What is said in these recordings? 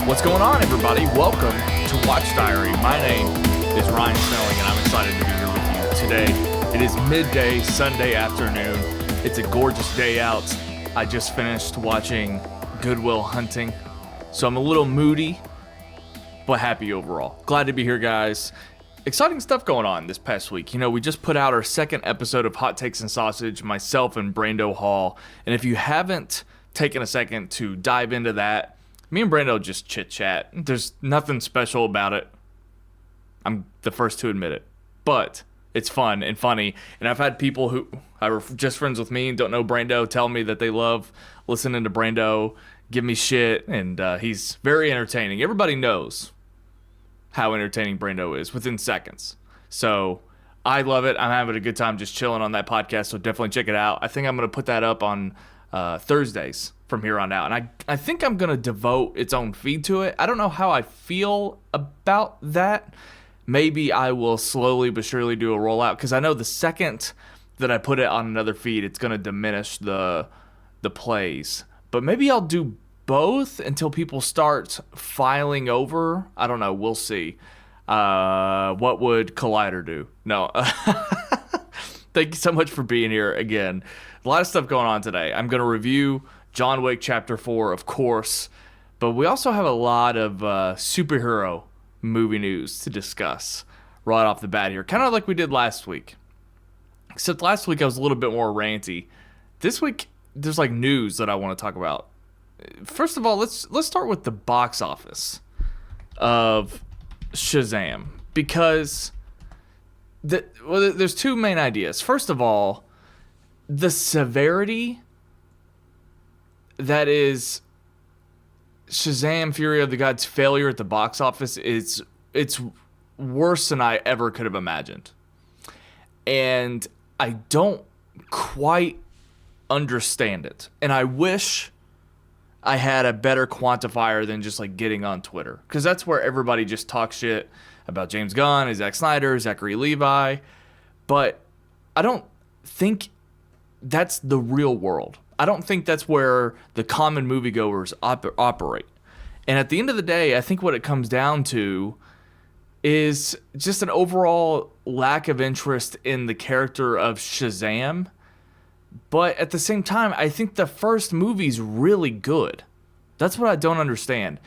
What's going on, everybody? Welcome to Watch Diary. My name is Ryan Snelling, and I'm excited to be here with you today. It is midday, Sunday afternoon. It's a gorgeous day out. I just finished watching Good Will Hunting, so I'm a little moody, but happy overall. Glad to be here, guys. Exciting stuff going on this past week. You know, we just put out our second episode of Hot Takes and Sausage, myself and Brando Hall. And if you haven't taken a second to dive into that, me and Brando just chit-chat. There's nothing special about it. I'm the first to admit it. But it's fun and funny. And I've had people who are just friends with me and don't know Brando tell me that they love listening to Brando, give me shit, and he's very entertaining. Everybody knows how entertaining Brando is within seconds. So I love it. I'm having a good time just chilling on that podcast, so definitely check it out. I think I'm going to put that up on Thursdays from here on out. And I think I'm going to devote its own feed to it. I don't know how I feel about that. Maybe I will slowly but surely do a rollout, because I know the second that I put it on another feed, it's going to diminish the plays. But maybe I'll do both until people start filing over. I don't know. We'll see. What would Collider do? No. Thank you so much for being here again. A lot of stuff going on today. I'm going to review John Wick Chapter 4, of course, but we also have a lot of superhero movie news to discuss right off the bat here, kind of like we did last week. Except last week I was a little bit more ranty. This week there's like news that I want to talk about. First of all, let's start with the box office of Shazam, because there's two main ideas. First of all, the severity that is Shazam! Fury of the Gods' failure at the box office it's worse than I ever could have imagined. And I don't quite understand it. And I wish I had a better quantifier than just like getting on Twitter, because that's where everybody just talks shit about James Gunn, Zack Snyder, Zachary Levi. But I don't think that's the real world. I don't think that's where the common moviegoers operate. And at the end of the day, I think what it comes down to is just an overall lack of interest in the character of Shazam. But at the same time, I think the first movie's really good. That's what I don't understand.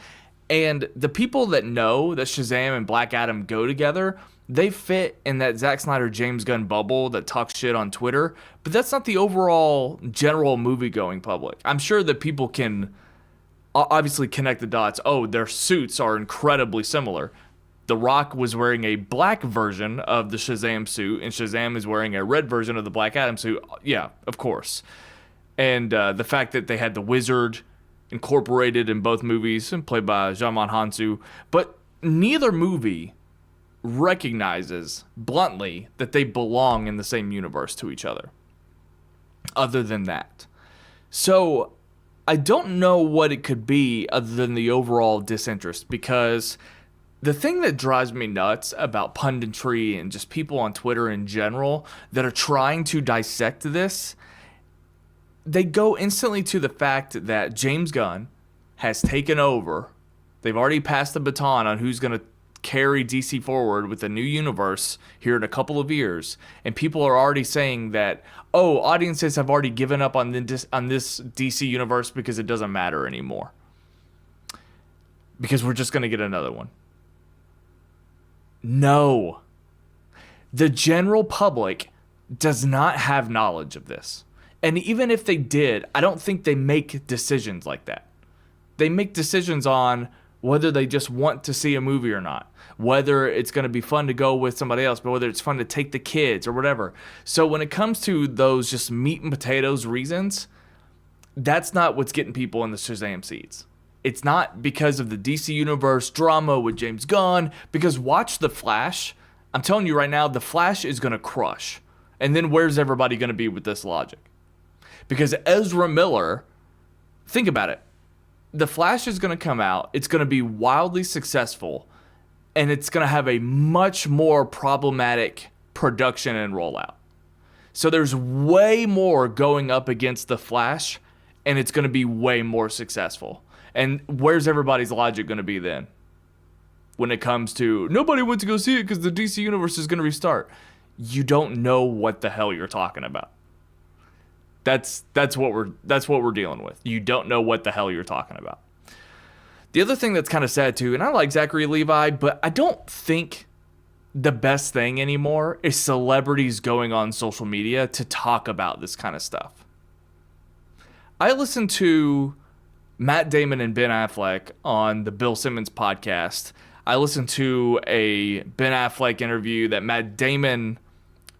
And the people that know that Shazam and Black Adam go together, they fit in that Zack Snyder, James Gunn bubble that talks shit on Twitter. But that's not the overall general movie-going public. I'm sure that people can obviously connect the dots. Oh, their suits are incredibly similar. The Rock was wearing a black version of the Shazam suit, and Shazam is wearing a red version of the Black Adam suit. Yeah, of course. And the fact that they had the Wizard incorporated in both movies and played by Djimon Hounsou. But neither movie recognizes bluntly that they belong in the same universe to each other. Other than that. So I don't know what it could be other than the overall disinterest, because the thing that drives me nuts about punditry and just people on Twitter in general that are trying to dissect this, they go instantly to the fact that James Gunn has taken over. They've already passed the baton on who's going to carry DC forward with a new universe here in a couple of years. And people are already saying that, oh, audiences have already given up on this DC universe because it doesn't matter anymore, because we're just going to get another one. No. The general public does not have knowledge of this. And even if they did, I don't think they make decisions like that. They make decisions on whether they just want to see a movie or not, whether it's going to be fun to go with somebody else, but whether it's fun to take the kids or whatever. So when it comes to those just meat and potatoes reasons, that's not what's getting people in the Shazam seats. It's not because of the DC Universe drama with James Gunn, because watch The Flash. I'm telling you right now, The Flash is going to crush. And then where's everybody going to be with this logic? Because Ezra Miller, think about it. The Flash is going to come out. It's going to be wildly successful. And it's going to have a much more problematic production and rollout. So there's way more going up against The Flash, and it's going to be way more successful. And where's everybody's logic going to be then? When it comes to nobody went to go see it because the DC universe is going to restart. You don't know what the hell you're talking about. That's what we're dealing with. You don't know what the hell you're talking about. The other thing that's kind of sad too, and I like Zachary Levi, but I don't think the best thing anymore is celebrities going on social media to talk about this kind of stuff. I listened to Matt Damon and Ben Affleck on the Bill Simmons podcast. I listened to a Ben Affleck interview that Matt Damon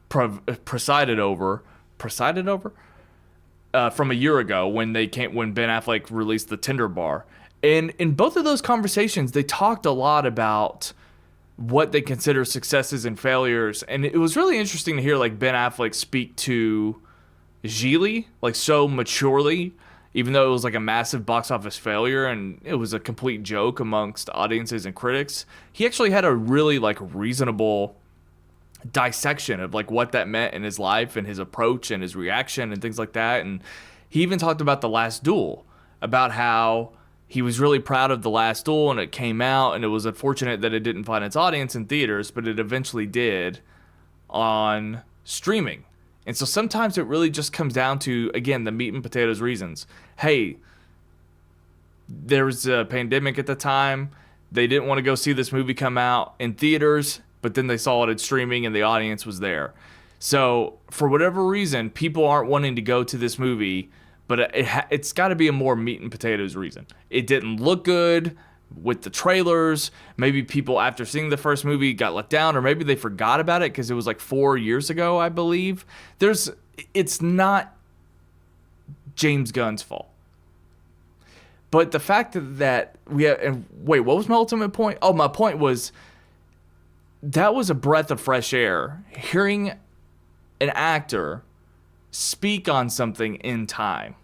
presided over from a year ago when Ben Affleck released the Tinder bar. And in both of those conversations, they talked a lot about what they consider successes and failures. And it was really interesting to hear like Ben Affleck speak to Gigli like so maturely, even though it was like a massive box office failure and it was a complete joke amongst audiences and critics. He actually had a really like reasonable dissection of like what that meant in his life and his approach and his reaction and things like that. And he even talked about The Last Duel, about how he was really proud of The Last Duel and it came out and it was unfortunate that it didn't find its audience in theaters, but it eventually did on streaming. And so sometimes it really just comes down to, again, the meat and potatoes reasons. Hey, there was a pandemic at the time. They didn't want to go see this movie come out in theaters, but then they saw it at streaming and the audience was there. So for whatever reason, people aren't wanting to go to this movie, but it's got to be a more meat and potatoes reason. It didn't look good with the trailers. Maybe people after seeing the first movie got let down, or maybe they forgot about it because it was like 4 years ago, I believe. It's not James Gunn's fault. But the fact that what was my ultimate point? Oh, my point was that was a breath of fresh air. Hearing an actor speak on something in time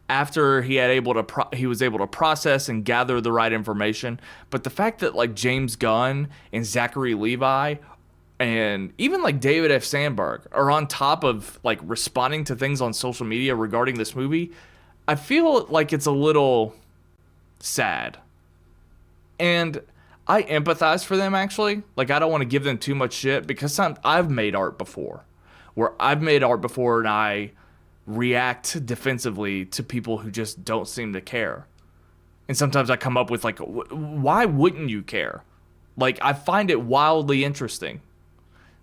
after he was able to process and gather the right information. But the fact that like James Gunn and Zachary Levi and even like David F. Sandberg are on top of like responding to things on social media regarding this movie, I feel like it's a little sad. And I empathize for them, actually. Like, I don't want to give them too much shit because I've made art before. And I react defensively to people who just don't seem to care. And sometimes I come up with like, why wouldn't you care? Like, I find it wildly interesting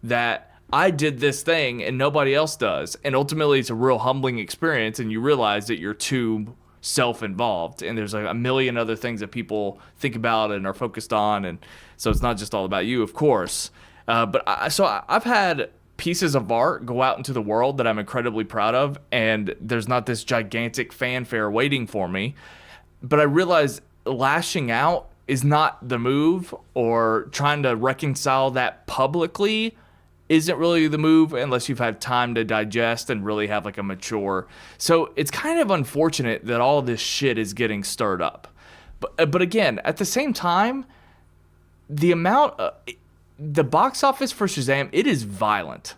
that I did this thing and nobody else does. And ultimately it's a real humbling experience and you realize that you're too self-involved and there's like a million other things that people think about and are focused on. And so it's not just all about you, of course. But I've had pieces of art go out into the world that I'm incredibly proud of, and there's not this gigantic fanfare waiting for me. But I realize lashing out is not the move, or trying to reconcile that publicly isn't really the move unless you've had time to digest and really have like a mature. So it's kind of unfortunate that all this shit is getting stirred up. But again, at the same time, the box office for Shazam, it is violent.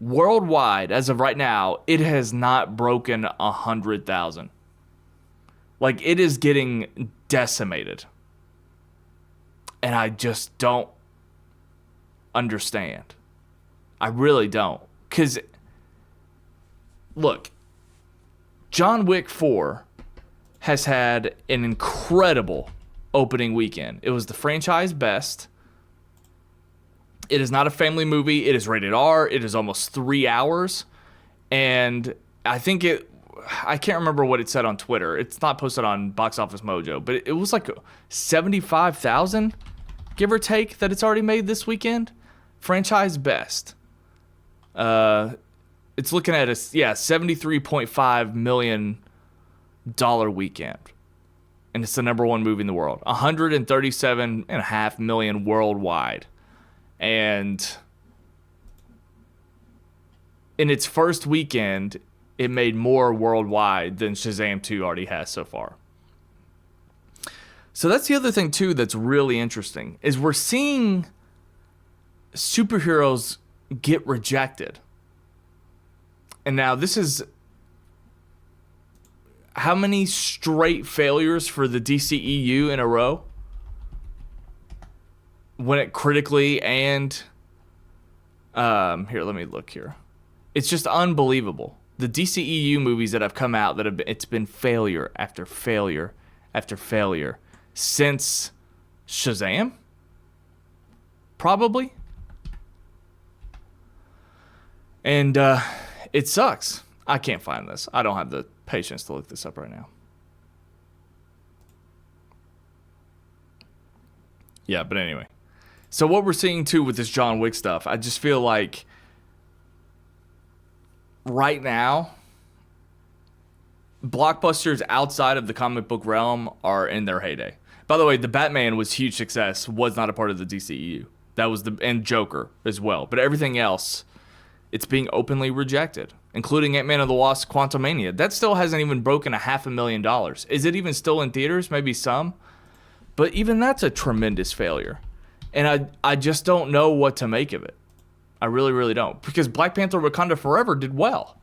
Worldwide, as of right now, it has not broken 100,000. Like, it is getting decimated. And I just don't understand. I really don't. Because, look, John Wick 4 has had an incredible opening weekend. It was the franchise best. It is not a family movie. It is rated R. It is almost 3 hours. And I can't remember what it said on Twitter. It's not posted on Box Office Mojo, but it was like 75,000, give or take, that it's already made this weekend. Franchise best. It's looking at $73.5 million weekend. And it's the number one movie in the world. 137.5 million worldwide. And in its first weekend, it made more worldwide than Shazam 2 already has so far. So that's the other thing, too, that's really interesting, is we're seeing superheroes get rejected. And now this is, how many straight failures for the DCEU in a row? When it critically and here, let me look here. It's just unbelievable. The DCEU movies that have come out it's been failure after failure after failure since Shazam? Probably. And it sucks. I can't find this. I don't have the patience to look this up right now. Yeah, but anyway. So what we're seeing too with this John Wick stuff, I just feel like right now, blockbusters outside of the comic book realm are in their heyday. By the way, the Batman was huge success, was not a part of the DCEU. That was and Joker as well. But everything else, it's being openly rejected, including Ant-Man and the Wasp: Quantumania. That still hasn't even broken $500,000. Is it even still in theaters? Maybe some. But even that's a tremendous failure. And I just don't know what to make of it. I really, really don't. Because Black Panther Wakanda Forever did well.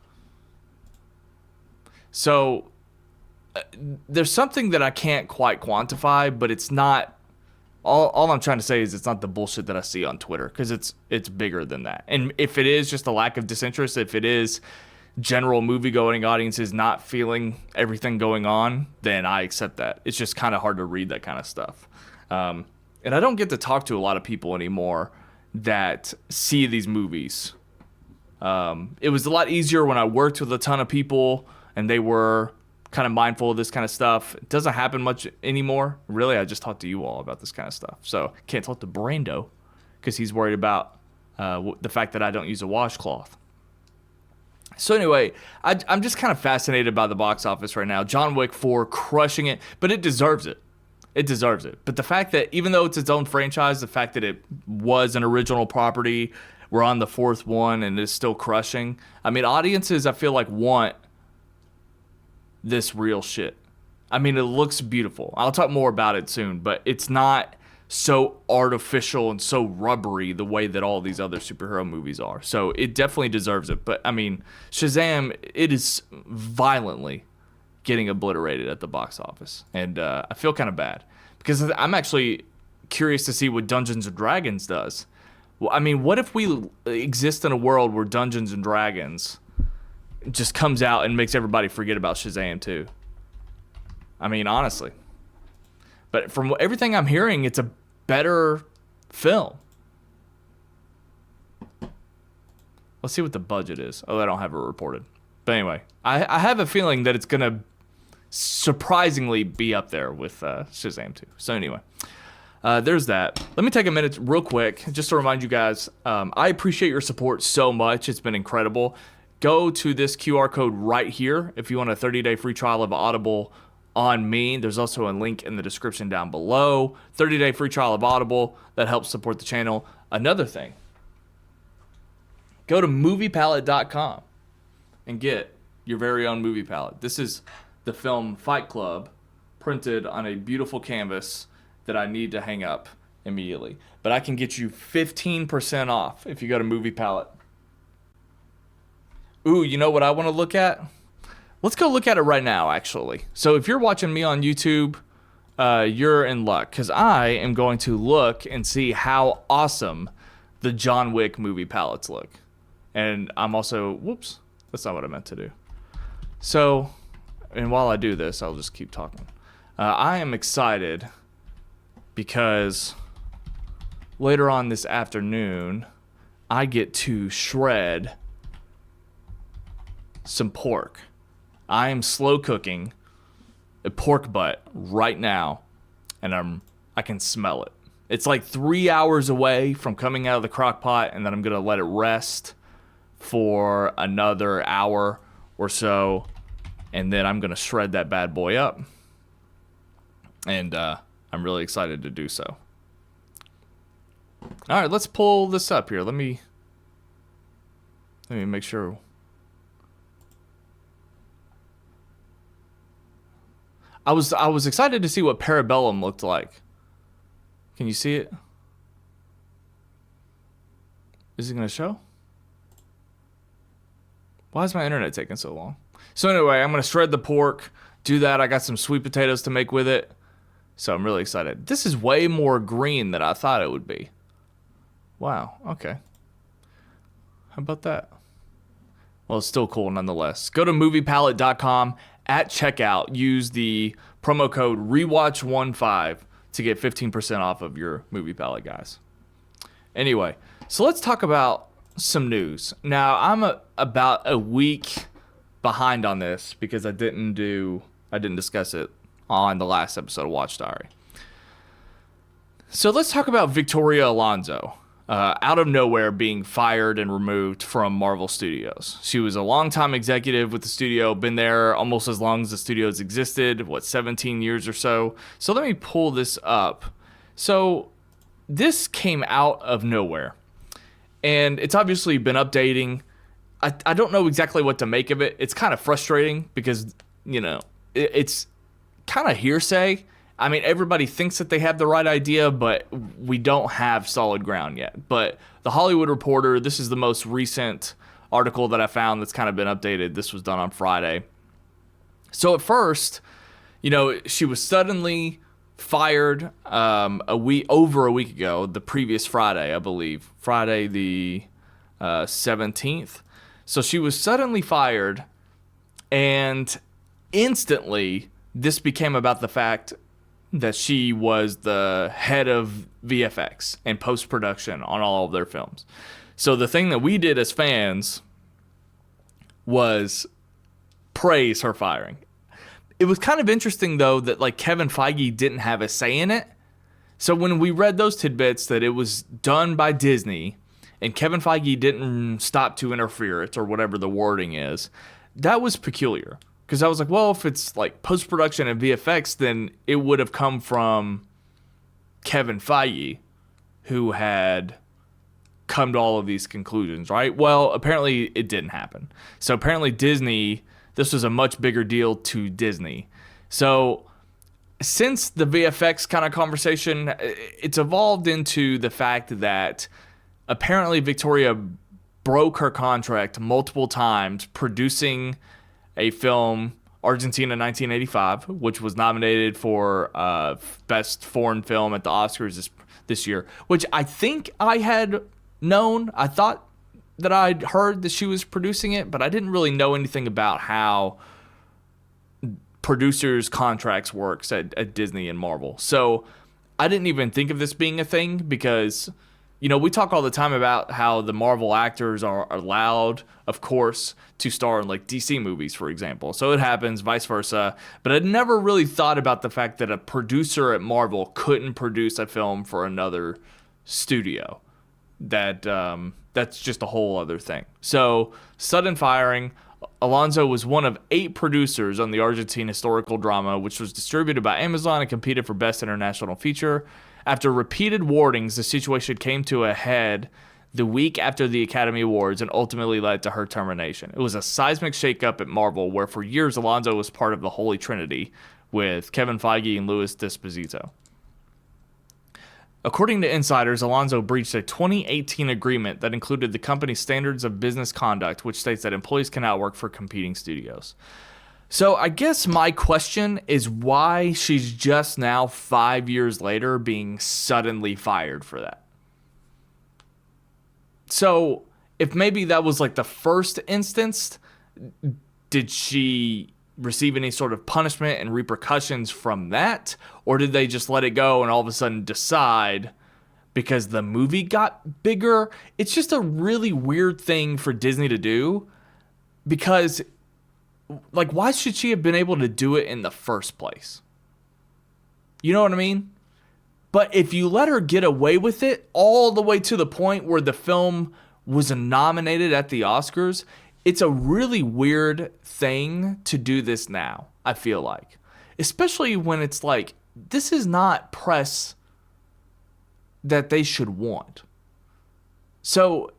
So there's something that I can't quite quantify, but it's not... All I'm trying to say is it's not the bullshit that I see on Twitter, because it's bigger than that. And if it is just a lack of disinterest, if it is general movie-going audiences not feeling everything going on, then I accept that. It's just kind of hard to read that kind of stuff. And I don't get to talk to a lot of people anymore that see these movies. It was a lot easier when I worked with a ton of people and they were kind of mindful of this kind of stuff. It doesn't happen much anymore. Really, I just talk to you all about this kind of stuff. So can't talk to Brando because he's worried about the fact that I don't use a washcloth. So anyway, I'm just kind of fascinated by the box office right now. John Wick 4 crushing it, but it deserves it. It deserves it. But the fact that even though it's its own franchise, the fact that it was an original property, we're on the fourth one and it's still crushing. I mean, audiences, I feel like, want this real shit. I mean, it looks beautiful. I'll talk more about it soon, but it's not so artificial and so rubbery the way that all these other superhero movies are. So it definitely deserves it. But I mean, Shazam, it is violently getting obliterated at the box office. And I feel kind of bad because I'm actually curious to see what Dungeons and Dragons does. Well, I mean, what if we exist in a world where Dungeons and Dragons just comes out and makes everybody forget about Shazam too? I mean, honestly. But from everything I'm hearing, it's a better film. Let's see what the budget is. Oh, I don't have it reported. But anyway, I have a feeling that it's going to surprisingly be up there with Shazam 2. So anyway, there's that. Let me take a minute real quick just to remind you guys, I appreciate your support so much. It's been incredible. Go to this QR code right here if you want a 30-day free trial of Audible on me. There's also a link in the description down below. 30-day free trial of Audible. That helps support the channel. Another thing, go to moviepalette.com and get your very own movie palette. This is the film Fight Club printed on a beautiful canvas that I need to hang up immediately. But I can get you 15% off if you go to Movie Palette. Ooh, you know what I want to look at? Let's go look at it right now, actually. So if you're watching me on YouTube, you're in luck, because I am going to look and see how awesome the John Wick movie palettes look. And I'm also, whoops, that's not what I meant to do. So, and while I do this, I'll just keep talking. I am excited because later on this afternoon, I get to shred some pork. I am slow cooking a pork butt right now, and I can smell it. It's like 3 hours away from coming out of the crock pot, and then I'm gonna let it rest for another hour or so, and then I'm gonna shred that bad boy up, and I'm really excited to do so. All right, let's pull this up here. Let me make sure. I was excited to see what Parabellum looked like. Can you see it? Is it going to show? Why is my internet taking so long? So anyway, I'm going to shred the pork, do that. I got some sweet potatoes to make with it. So I'm really excited. This is way more green than I thought it would be. Wow, okay. How about that? Well, it's still cool nonetheless. Go to moviepalette.com. At checkout, use the promo code REWATCH15 to get 15% off of your Movie Palette, guys. Anyway, so let's talk about some news. Now, I'm about a week behind on this because I didn't discuss it on the last episode of Watch Diary. So let's talk about Victoria Alonso. Out of nowhere being fired and removed from Marvel Studios. She was a longtime executive with the studio, been there almost as long as the studios existed, 17 years or so. So let me pull this up. So this came out of nowhere, and it's obviously been updating. I don't know exactly what to make of it. It's kind of frustrating because, it's kind of hearsay. I mean, everybody thinks that they have the right idea, but we don't have solid ground yet. But The Hollywood Reporter, this is the most recent article that I found that's kind of been updated. This was done on Friday. So at first, she was suddenly fired over a week ago, the previous Friday, I believe. Friday the 17th. So she was suddenly fired, and instantly this became about the fact that she was the head of VFX and post-production on all of their films. So the thing that we did as fans was praise her firing. It was kind of interesting, though, that Kevin Feige didn't have a say in it. So when we read those tidbits that it was done by Disney and Kevin Feige didn't stop to interfere, or whatever the wording is, that was peculiar. Because I was like, well, if it's post-production and VFX, then it would have come from Kevin Feige, who had come to all of these conclusions, right? Well, apparently it didn't happen. So apparently Disney, this was a much bigger deal to Disney. So since the VFX kind of conversation, it's evolved into the fact that apparently Victoria broke her contract multiple times producing a film, Argentina 1985, which was nominated for Best Foreign Film at the Oscars this year, which I think I had known. I thought that I'd heard that she was producing it, but I didn't really know anything about how producers' contracts works at Disney and Marvel. So I didn't even think of this being a thing because, we talk all the time about how the Marvel actors are allowed, of course, to star in DC movies, for example. So it happens, vice versa. But I'd never really thought about the fact that a producer at Marvel couldn't produce a film for another studio. That's just a whole other thing. So sudden firing. Alonso was one of 8 producers on the Argentine historical drama, which was distributed by Amazon and competed for Best International Feature. After repeated warnings, the situation came to a head the week after the Academy Awards and ultimately led to her termination. It was a seismic shakeup at Marvel, where for years Alonso was part of the Holy Trinity with Kevin Feige and Louis D'Esposito. According to insiders, Alonso breached a 2018 agreement that included the company's standards of business conduct, which states that employees cannot work for competing studios. So I guess my question is why she's just now 5 years later being suddenly fired for that. So if maybe that was the first instance, did she receive any sort of punishment and repercussions from that? Or did they just let it go and all of a sudden decide because the movie got bigger? It's just a really weird thing for Disney to do because why should she have been able to do it in the first place? You know what I mean? But if you let her get away with it all the way to the point where the film was nominated at the Oscars, it's a really weird thing to do this now, I feel like. Especially when it's this is not press that they should want. So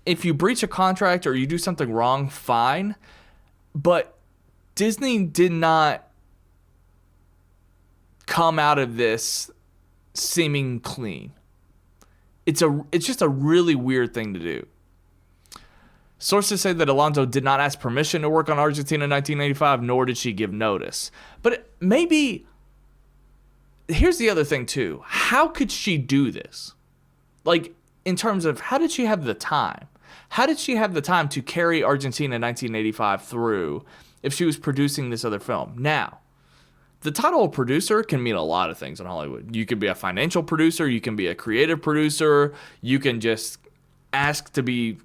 if you breach a contract or you do something wrong, fine. But Disney did not come out of this seeming clean. It's just a really weird thing to do. Sources say that Alonso did not ask permission to work on Argentina in 1985, nor did she give notice. But maybe, here's the other thing too. How could she do this? Like, in terms of, how did she have the time? How did she have the time to carry Argentina 1985 through if she was producing this other film? Now, the title of producer can mean a lot of things in Hollywood. You could be a financial producer. You can be a creative producer. You can just ask to be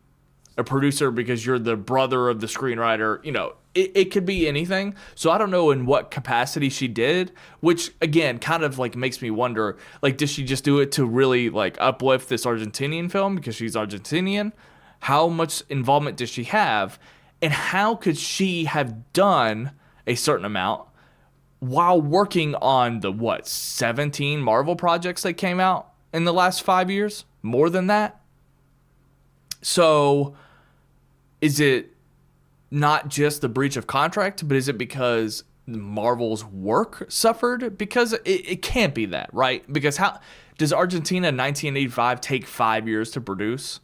a producer because you're the brother of the screenwriter. You know, it could be anything. So I don't know in what capacity she did, which again kind of like makes me wonder, like, did she just do it to really like uplift this Argentinian film because she's Argentinian? How much involvement does she have? And how could she have done a certain amount while working on the 17 Marvel projects that came out in the last 5 years? More than that? So is it not just the breach of contract, but is it because Marvel's work suffered? Because it can't be that, right? Because how does Argentina 1985 take 5 years to produce?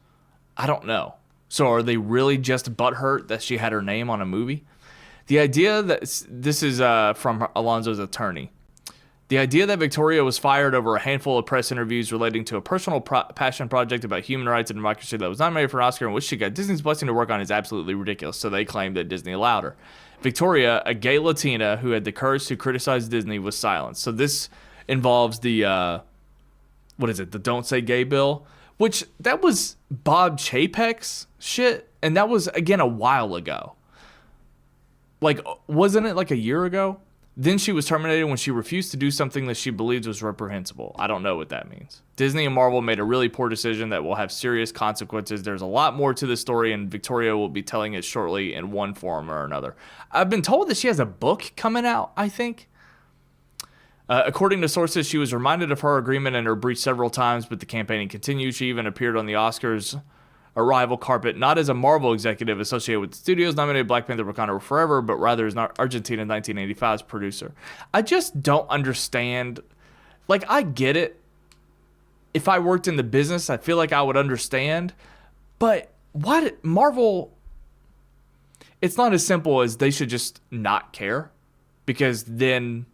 I don't know. So are they really just butthurt that she had her name on a movie? The idea that this is from Alonso's attorney. The idea that Victoria was fired over a handful of press interviews relating to a personal passion project about human rights and democracy that was nominated for an Oscar and which she got Disney's blessing to work on is absolutely ridiculous, so they claimed that Disney allowed her. Victoria, a gay Latina who had the courage to criticize Disney, was silenced. So this involves the, the Don't Say Gay bill, which that was Bob Chapek's shit, and that was, again, a while ago. Like, wasn't it like a year ago? Then she was terminated when she refused to do something that she believed was reprehensible. I don't know what that means. Disney and Marvel made a really poor decision that will have serious consequences. There's a lot more to this story, and Victoria will be telling it shortly in one form or another. I've been told that she has a book coming out, I think. According to sources, she was reminded of her agreement and her breach several times, but the campaigning continued. She even appeared on the Oscars arrival carpet, not as a Marvel executive associated with the studios nominated Black Panther Wakanda Forever, but rather as Argentina 1985's producer. I just don't understand. Like, I get it. If I worked in the business, I feel like I would understand. But what Marvel, it's not as simple as they should just not care, because then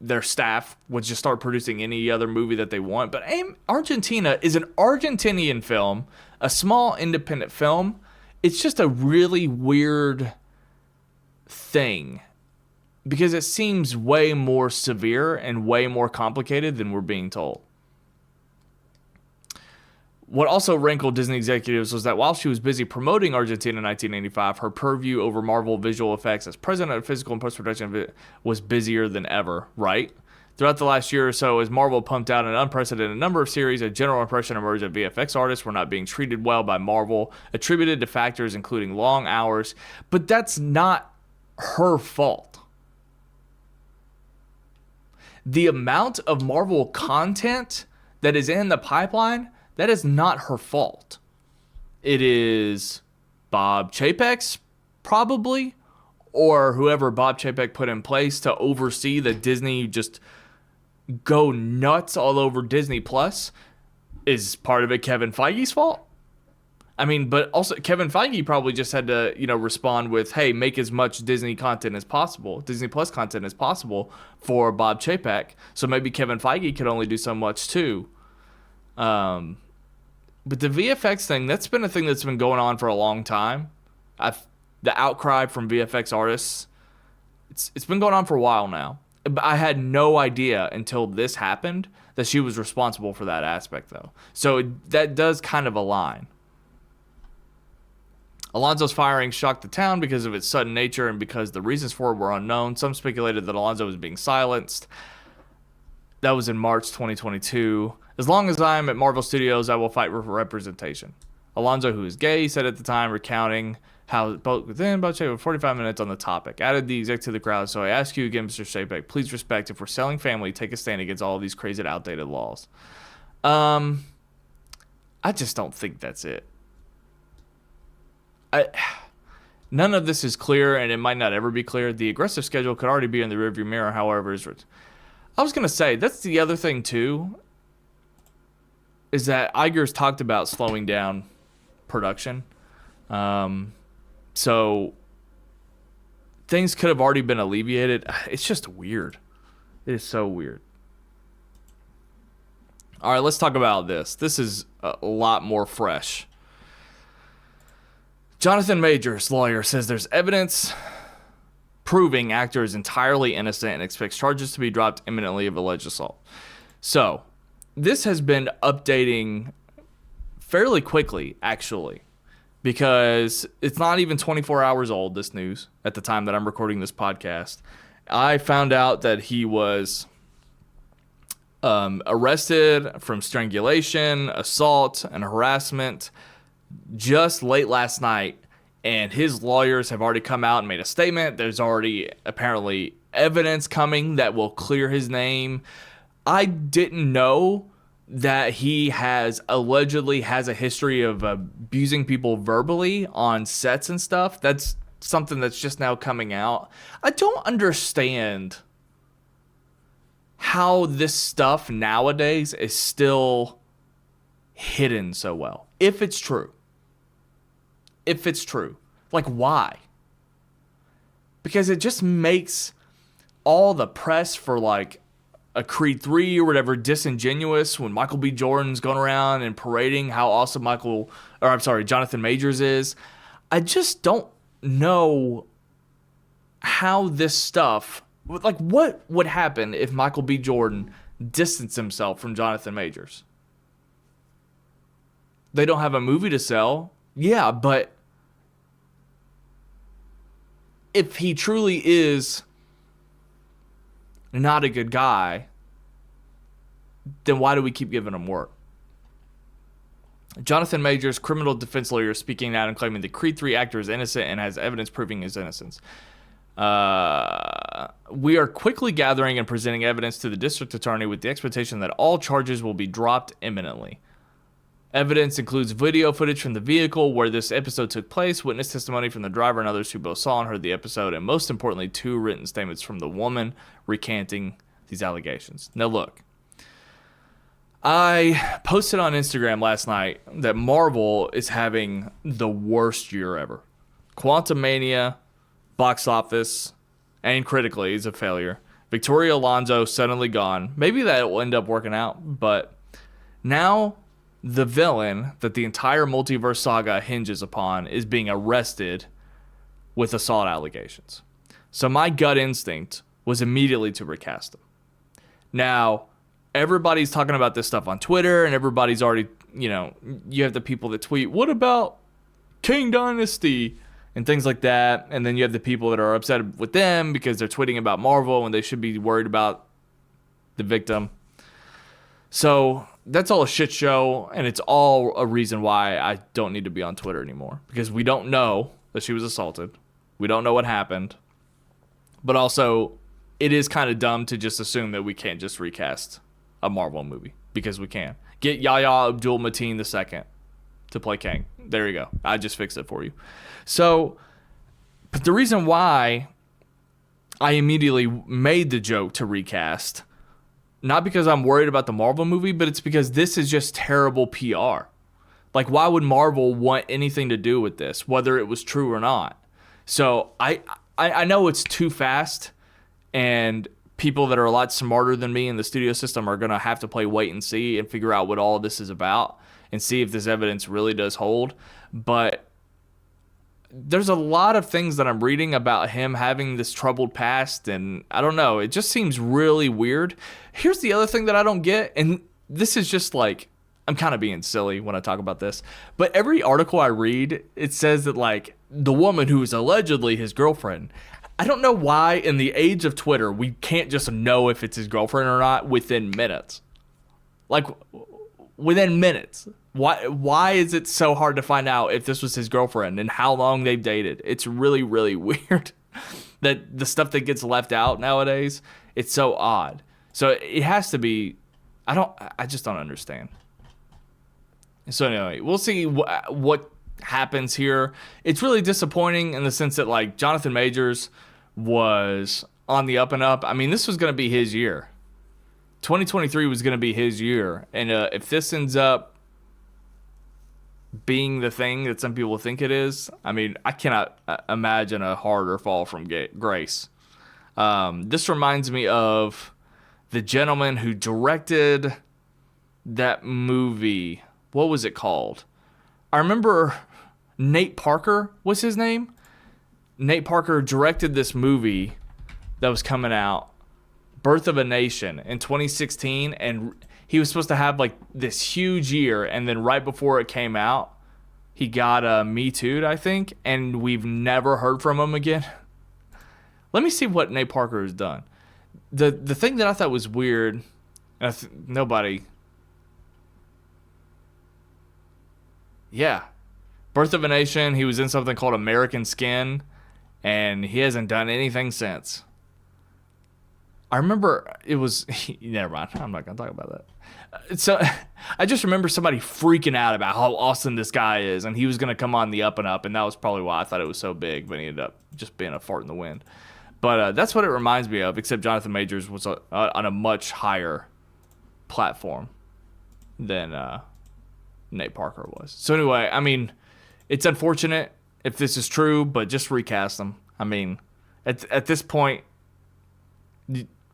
their staff would just start producing any other movie that they want. But Argentina is an Argentinian film, a small independent film. It's just a really weird thing because it seems way more severe and way more complicated than we're being told. What also rankled Disney executives was that while she was busy promoting Argentina in 1985, her purview over Marvel visual effects as president of physical and post-production was busier than ever, right? Throughout the last year or so, as Marvel pumped out an unprecedented number of series, a general impression emerged that VFX artists were not being treated well by Marvel, attributed to factors including long hours. But that's not her fault. The amount of Marvel content that is in the pipeline, that is not her fault. It is Bob Chapek's, probably, or whoever Bob Chapek put in place to oversee that Disney just go nuts all over Disney Plus. Is part of it Kevin Feige's fault? I mean, but also Kevin Feige probably just had to, respond with, hey, make as much Disney content as possible, Disney Plus content as possible for Bob Chapek. So maybe Kevin Feige could only do so much too. But the VFX thing, that's been a thing that's been going on for a long time. The outcry from VFX artists, it's been going on for a while now. But I had no idea until this happened that she was responsible for that aspect, though. So that does kind of align. Alonso's firing shocked the town because of its sudden nature and because the reasons for it were unknown. Some speculated that Alonso was being silenced. That was in March 2022. As long as I am at Marvel Studios, I will fight for representation. Alonso, who is gay, said at the time, recounting how both within about 45 minutes on the topic. Added the exec to the crowd, so I ask you again, Mr. Chapek, please respect, if we're selling family, take a stand against all of these crazy outdated laws. I just don't think that's it. None of this is clear, and it might not ever be clear. The aggressive schedule could already be in the rearview mirror, however. I was going to say, that's the other thing, too, is that Iger's talked about slowing down production. So things could have already been alleviated. It's just weird. It is so weird. All right, let's talk about this. This is a lot more fresh. Jonathan Majors' lawyer says there's evidence proving actor is entirely innocent and expects charges to be dropped imminently of alleged assault. So, this has been updating fairly quickly, actually, because it's not even 24 hours old, this news, at the time that I'm recording this podcast. I found out that he was arrested from strangulation, assault, and harassment just late last night, and his lawyers have already come out and made a statement. There's already apparently evidence coming that will clear his name. I didn't know that he allegedly has a history of abusing people verbally on sets and stuff. That's something that's just now coming out. I don't understand how this stuff nowadays is still hidden so well. If it's true. Like, why? Because it just makes all the press for, like, a Creed 3 or whatever disingenuous when Michael B. Jordan's going around and parading how awesome Jonathan Majors is. I just don't know how this stuff, like, what would happen if Michael B. Jordan distanced himself from Jonathan Majors? They don't have a movie to sell. Yeah, but if he truly is not a good guy, then why do we keep giving him work? Jonathan Majors, criminal defense lawyer, speaking out and claiming the Creed 3 actor is innocent and has evidence proving his innocence. We are quickly gathering and presenting evidence to the district attorney with the expectation that all charges will be dropped imminently. Evidence includes video footage from the vehicle where this episode took place, witness testimony from the driver and others who both saw and heard the episode, and most importantly, 2 written statements from the woman recanting these allegations. Now look, I posted on Instagram last night that Marvel is having the worst year ever. Quantumania, box office, and critically is a failure. Victoria Alonso suddenly gone. Maybe that will end up working out, but now the villain that the entire multiverse saga hinges upon is being arrested with assault allegations. So my gut instinct was immediately to recast him. Now, everybody's talking about this stuff on Twitter, and everybody's already, you have the people that tweet, what about King Dynasty? And things like that. And then you have the people that are upset with them because they're tweeting about Marvel when they should be worried about the victim. So that's all a shit show, and it's all a reason why I don't need to be on Twitter anymore, because we don't know that she was assaulted. We don't know what happened. But also, it is kind of dumb to just assume that we can't just recast a Marvel movie, because we can. Get Yahya Abdul-Mateen II to play Kang. There you go. I just fixed it for you. So, but the reason why I immediately made the joke to recast, not because I'm worried about the Marvel movie, but it's because this is just terrible PR. Like, why would Marvel want anything to do with this, whether it was true or not? So I know it's too fast, and people that are a lot smarter than me in the studio system are going to have to play wait and see and figure out what all of this is about and see if this evidence really does hold. But there's a lot of things that I'm reading about him having this troubled past, and I don't know, it just seems really weird. Here's the other thing that I don't get, and this is just like, I'm kind of being silly when I talk about this, but every article I read, it says that, like, the woman who is allegedly his girlfriend, I don't know why in the age of Twitter we can't just know if it's his girlfriend or not within minutes. Like, within minutes. Why is it so hard to find out if this was his girlfriend and how long they've dated? It's really, really weird that the stuff that gets left out nowadays, it's so odd. So it has to be, I just don't understand. So anyway, we'll see what happens here. It's really disappointing in the sense that, like, Jonathan Majors was on the up and up. I mean, this was going to be his year. 2023 was going to be his year. And if this ends up being the thing that some people think it is. I mean, I cannot imagine a harder fall from grace. This reminds me of the gentleman who directed that movie. What was it called? I remember Nate Parker was his name. Nate Parker directed this movie that was coming out, Birth of a Nation, in 2016, and he was supposed to have like this huge year, and then right before it came out, he got Me Too'd, I think, and we've never heard from him again. Let me see what Nate Parker has done. The thing that I thought was weird, nobody... Yeah. Birth of a Nation, he was in something called American Skin, and he hasn't done anything since. I remember it was... Never mind. I'm not going to talk about that. So I just remember somebody freaking out about how awesome this guy is, and he was going to come on the up and up, and that was probably why I thought it was so big, but he ended up just being a fart in the wind. But that's what it reminds me of, except Jonathan Majors was on a much higher platform than Nate Parker was. So anyway, I mean, it's unfortunate if this is true, but just recast them. I mean, at this point,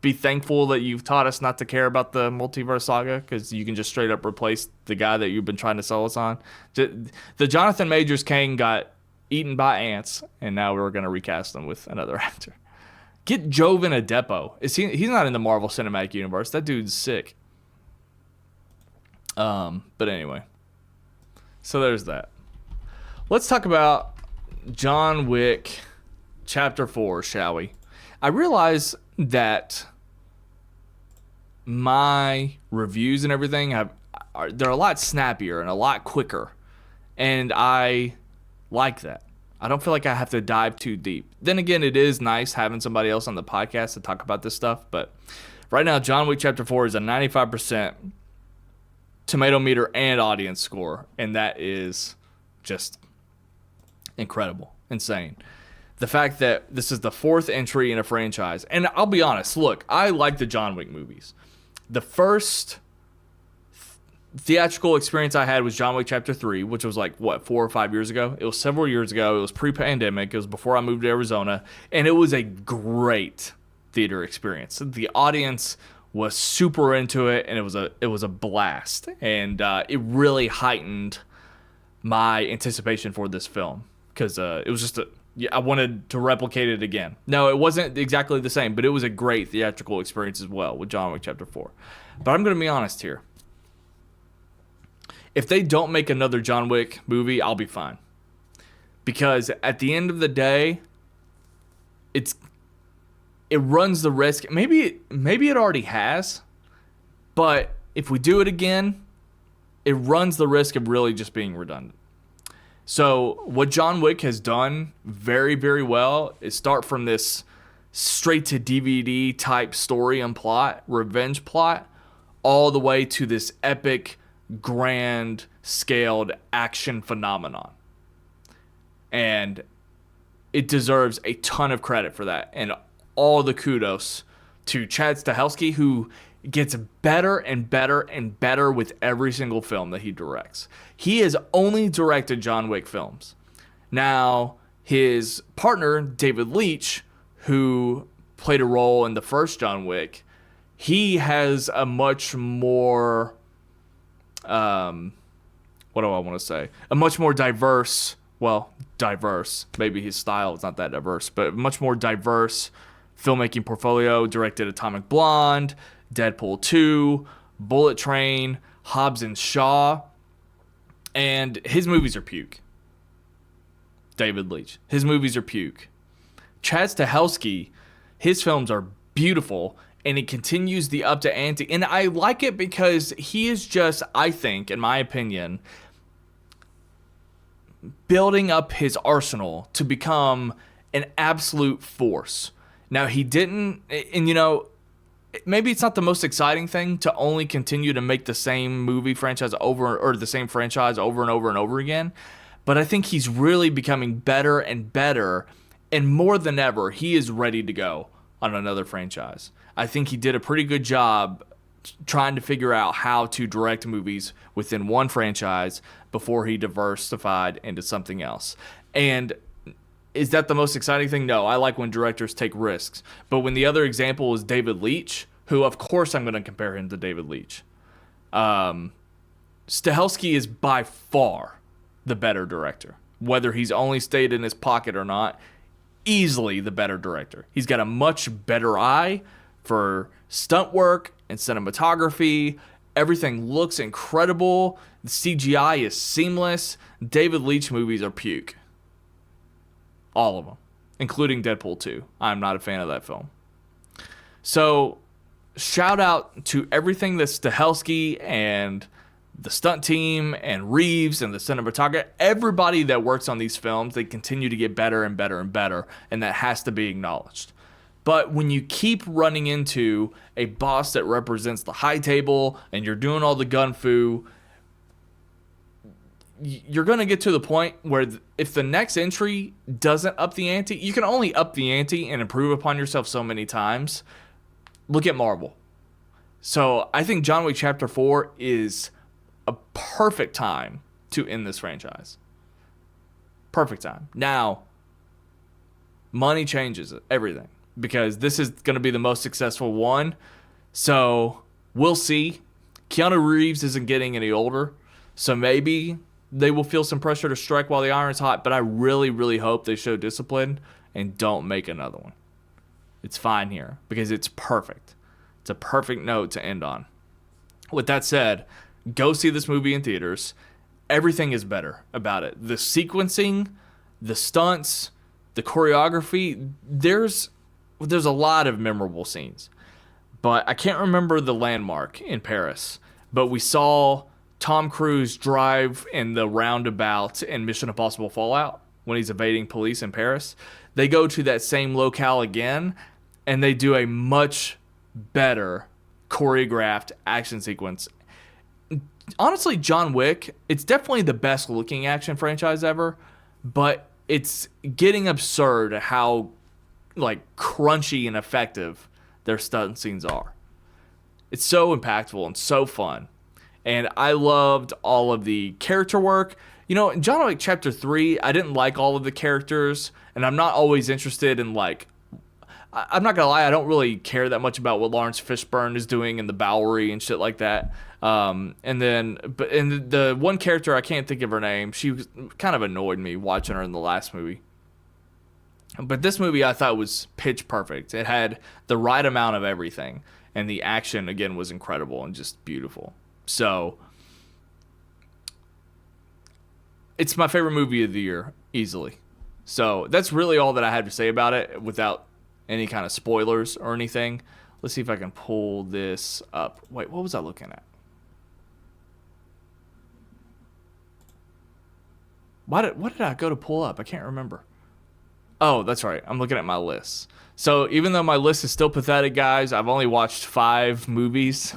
be thankful that you've taught us not to care about the multiverse saga, because you can just straight up replace the guy that you've been trying to sell us on. The Jonathan Majors Kang got eaten by ants, and now we're going to recast him with another actor. Get Joven Adepo. He's not in the Marvel Cinematic Universe. That dude's sick. But anyway. So there's that. Let's talk about John Wick Chapter 4, shall we? I realize that my reviews and everything they're a lot snappier and a lot quicker. And I like that. I don't feel like I have to dive too deep. Then again, it is nice having somebody else on the podcast to talk about this stuff. But right now, John Wick Chapter 4 is a 95% tomato meter and audience score. And that is just incredible, insane. The fact that this is the fourth entry in a franchise. And I'll be honest, look, I like the John Wick movies. The first theatrical experience I had was John Wick Chapter 3, which was like, 4 or 5 years ago? It was several years ago. It was pre-pandemic. It was before I moved to Arizona. And it was a great theater experience. The audience was super into it, and it was a blast. And it really heightened my anticipation for this film, because it was just I wanted to replicate it again. No, it wasn't exactly the same, but it was a great theatrical experience as well with John Wick Chapter 4. But I'm going to be honest here. If they don't make another John Wick movie, I'll be fine. Because at the end of the day, it runs the risk. Maybe it already has, but if we do it again, it runs the risk of really just being redundant. So what John Wick has done very, very well is start from this straight to DVD type story and plot, revenge plot, all the way to this epic, grand scaled action phenomenon. And it deserves a ton of credit for that. And all the kudos to Chad Stahelski, who gets better and better and better with every single film that he directs. He has only directed John Wick films. Now, his partner, David Leitch, who played a role in the first John Wick, he has a much more, what do I want to say? A much more diverse, maybe his style is not that diverse, but much more diverse filmmaking portfolio. Directed Atomic Blonde, Deadpool 2, Bullet Train, Hobbs and Shaw, and his movies are puke. David Leitch, his movies are puke. Chad Stahelski, his films are beautiful, and he continues the up to ante, and I like it because he is just, I think, in my opinion, building up his arsenal to become an absolute force. Now, he didn't, and you know, maybe it's not the most exciting thing to only continue to make the same movie franchise or the same franchise over and over and over again, but I think he's really becoming better and better, and more than ever, he is ready to go on another franchise. I think he did a pretty good job trying to figure out how to direct movies within one franchise before he diversified into something else. And is that the most exciting thing? No, I like when directors take risks. But when the other example is David Leitch, who of course I'm going to compare him to David Leitch. Stahelski is by far the better director. Whether he's only stayed in his pocket or not, easily the better director. He's got a much better eye for stunt work and cinematography. Everything looks incredible. The CGI is seamless. David Leitch movies are puke. All of them, including Deadpool 2. I'm not a fan of that film. So, shout out to everything that Stahelski and the stunt team and Reeves and the cinematographer, everybody that works on these films, they continue to get better and better and better, and that has to be acknowledged. But when you keep running into a boss that represents the high table and you're doing all the gun fu, you're going to get to the point where if the next entry doesn't up the ante, you can only up the ante and improve upon yourself so many times. Look at Marvel. So I think John Wick Chapter 4 is a perfect time to end this franchise. Perfect time. Now, money changes everything because this is going to be the most successful one. So we'll see. Keanu Reeves isn't getting any older, so maybe they will feel some pressure to strike while the iron's hot, but I really, really hope they show discipline and don't make another one. It's fine here because it's perfect. It's a perfect note to end on. With that said, go see this movie in theaters. Everything is better about it. The sequencing, the stunts, the choreography, there's a lot of memorable scenes. But I can't remember the landmark in Paris, but we saw Tom Cruise drive in the roundabout in Mission Impossible Fallout when he's evading police in Paris. They go to that same locale again, and they do a much better choreographed action sequence. Honestly, John Wick, it's definitely the best looking action franchise ever, but it's getting absurd how crunchy and effective their stunt scenes are. It's so impactful and so fun. And I loved all of the character work. You know, in John Wick Chapter 3, I didn't like all of the characters, and I'm not always interested in, I'm not going to lie, I don't really care that much about what Lawrence Fishburne is doing in the Bowery and shit like that. And the one character, I can't think of her name, she was, kind of annoyed me watching her in the last movie. But this movie I thought was pitch perfect. It had the right amount of everything, and the action, again, was incredible and just beautiful. So, it's my favorite movie of the year, easily. So, that's really all that I had to say about it without any kind of spoilers or anything. Let's see if I can pull this up. Wait, what was I looking at? What did I go to pull up? I can't remember. Oh, that's right. I'm looking at my list. So, even though my list is still pathetic, guys, I've only watched 5 movies.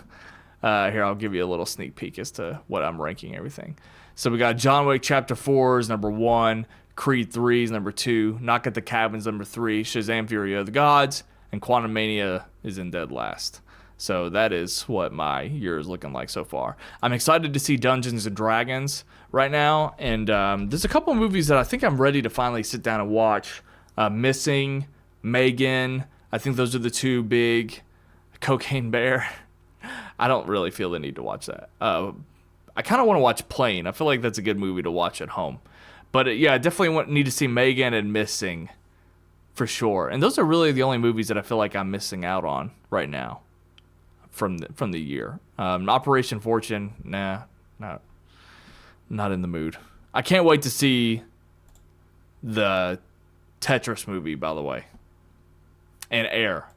Here, I'll give you a little sneak peek as to what I'm ranking everything. So we got John Wick Chapter 4 is number 1, Creed 3 is number 2, Knock at the Cabin's number 3, Shazam Fury of the Gods, and Quantum Mania is in dead last. So that is what my year is looking like so far. I'm excited to see Dungeons & Dragons right now, and there's a couple of movies that I think I'm ready to finally sit down and watch. Missing, Megan, I think those are the 2 big. Cocaine Bear. I don't really feel the need to watch that. I kind of want to watch Plane. I feel like that's a good movie to watch at home. But yeah, I definitely need to see Megan and Missing for sure. And those are really the only movies that I feel like I'm missing out on right now from the year. Operation Fortune, not in the mood. I can't wait to see the Tetris movie, by the way, and Air.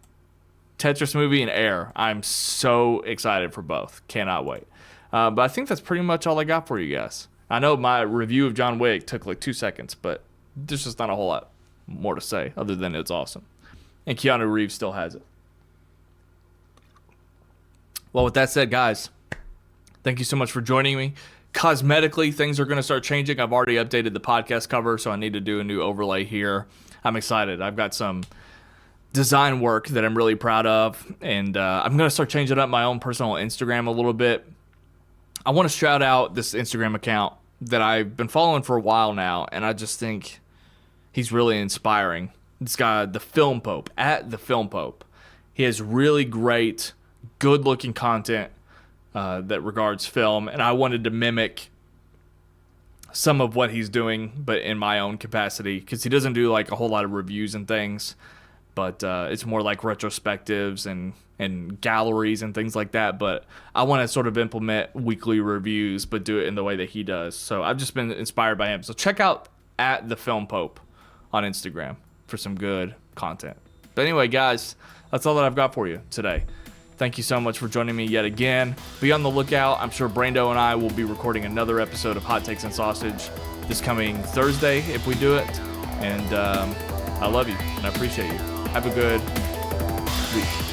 Tetris movie and Air. I'm so excited for both. Cannot wait. But I think that's pretty much all I got for you guys. I know my review of John Wick took 2 seconds, but there's just not a whole lot more to say other than it's awesome. And Keanu Reeves still has it. Well, with that said, guys, thank you so much for joining me. Cosmetically, things are going to start changing. I've already updated the podcast cover, so I need to do a new overlay here. I'm excited. I've got some design work that I'm really proud of, and I'm going to start changing up my own personal Instagram a little bit. I want to shout out this Instagram account that I've been following for a while now, and I just think he's really inspiring. This guy, the Film Pope, at the Film Pope. He has really great, good-looking content that regards film, and I wanted to mimic some of what he's doing, but in my own capacity, because he doesn't do like a whole lot of reviews and things, but it's more like retrospectives and galleries and things like that. But I want to sort of implement weekly reviews, but do it in the way that he does. So I've just been inspired by him. So check out at the Film Pope on Instagram for some good content. But anyway, guys, that's all that I've got for you today. Thank you so much for joining me yet again. Be on the lookout. I'm sure Brando and I will be recording another episode of Hot Takes and Sausage this coming Thursday if we do it. And I love you and I appreciate you. Have a good week.